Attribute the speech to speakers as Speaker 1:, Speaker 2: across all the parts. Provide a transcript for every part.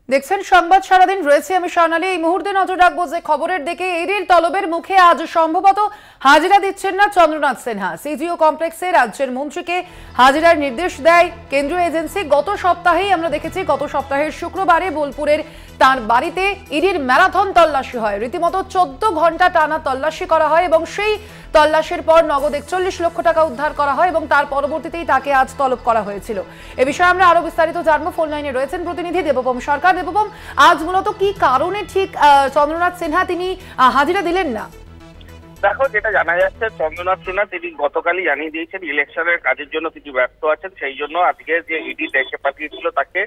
Speaker 1: দেখছেন সংবাদ সারাদিন রয়েছে আমি স্বর্ণালী। এই মুহূর্তে নজর রাখবো যে খবরের দিকে। ইডির তলবের মুখে আজ সম্ভবত হাজিরা দিচ্ছেন না চন্দ্রনাথ সিনহা। সিজিও কমপ্লেক্সে রাজ্যের মন্ত্রীকে হাজিরার নির্দেশ দেয় কেন্দ্রীয় এজেন্সি। গত সপ্তাহেই আমরা দেখেছি, গত সপ্তাহের শুক্রবারে বোলপুরের তার বাড়িতে ইডির ম্যারাথন তল্লাশি হয়। রীতিমতো 14 ঘন্টা টানা তল্লাশি করা হয় এবং সেই তল্লাশির পর নগদ 41 লক্ষ টাকা উদ্ধার করা হয় এবং তার পরবর্তীতেই তাকে আজ তলব করা হয়েছিল। এ বিষয়ে আমরা আরো বিস্তারিত জানবো। ফোন লাইনে রয়েছেন প্রতিনিধি দেবপম সরকার। দেবপম, আজ মূলত কি কারণে ঠিক চন্দ্রনাথ সিনহা তিনি হাজিরা দিলেন না?
Speaker 2: দেখো, যেটা জানা যাচ্ছে, চন্দ্রনাথ সিনহা তিনি গতকালই জানিয়ে দিয়েছেন ইলেকশনের কাজের জন্য তিনি ব্যস্ত আছেন। সেই জন্য আজকে যে ইডি ডেকে পাঠিয়েছিল তাকে,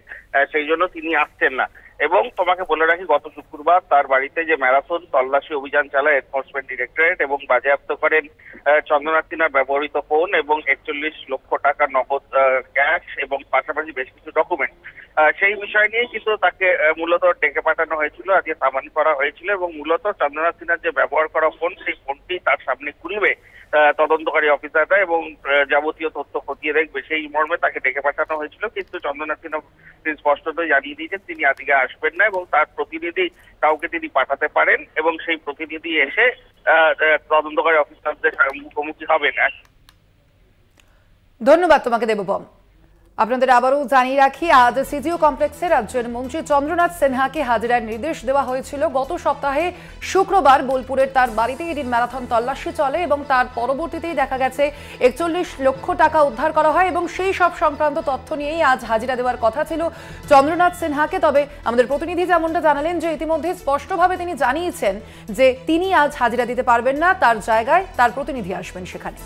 Speaker 2: সেই জন্য তিনি আসছেন না। এবং তোমাকে বলে রাখি, গত শুক্রবার তার বাড়িতে যে ম্যারাথন তল্লাশি অভিযান চালায় এনফোর্সমেন্ট ডিরেক্টরেট এবং বাজেয়াপ্ত করেন চন্দ্রনাথ সিনহার ব্যবহৃত ফোন এবং 41 লক্ষ টাকা নগদ ক্যাশ এবং পাশাপাশি বেশ কিছু ডকুমেন্ট। সেই বিষয় নিয়ে কিন্তু তাকে মূলত ডেকে পাঠানো হয়েছিল, আজকে সামানি করা হয়েছিল এবং মূলত চন্দ্রনাথ সিনহার যে ব্যবহার করা ফোন, সেই ফোনটি তার সামনে খুলবে তদন্তকারী অফিসাররা এবং যাবতীয় তথ্য খতিয়ে দেখবে, সেই মর্মে তাকে ডেকে পাঠানো হয়েছিল। কিন্তু চন্দ্রনাথ সিনহা তিনি স্পষ্টতই জানিয়ে দিয়েছেন তিনি আজকে আসবেন না এবং তার প্রতিনিধি কাউকে তিনি পাঠাতে পারেন এবং সেই প্রতিনিধি এসে তদন্তকারী অফিসারদের মুখোমুখি হবেন।
Speaker 1: ধন্যবাদ তোমাকে দেবপম। আপনাদের আবারও জানিয়ে রাখি, আজ সিজিও কমপ্লেক্সে রাজ্যের মন্ত্রী চন্দ্রনাথ সিনহাকে হাজিরার নির্দেশ দেওয়া হয়েছিল। গত সপ্তাহে শুক্রবার বোলপুরের তার বাড়িতে ইডির ম্যারাথন তল্লাশি চলে এবং তার পরবর্তীতেই দেখা গেছে 41 লক্ষ টাকা উদ্ধার করা হয় এবং সেই সব সংক্রান্ত তথ্য নিয়েই আজ হাজিরা দেওয়ার কথা ছিল চন্দ্রনাথ সিনহাকে। তবে আমাদের প্রতিনিধি যেমনটা জানালেন যে ইতিমধ্যে স্পষ্টভাবে তিনি জানিয়েছেন যে তিনি আজ হাজিরা দিতে পারবেন না, তার জায়গায় তার প্রতিনিধি আসবেন সেখানে।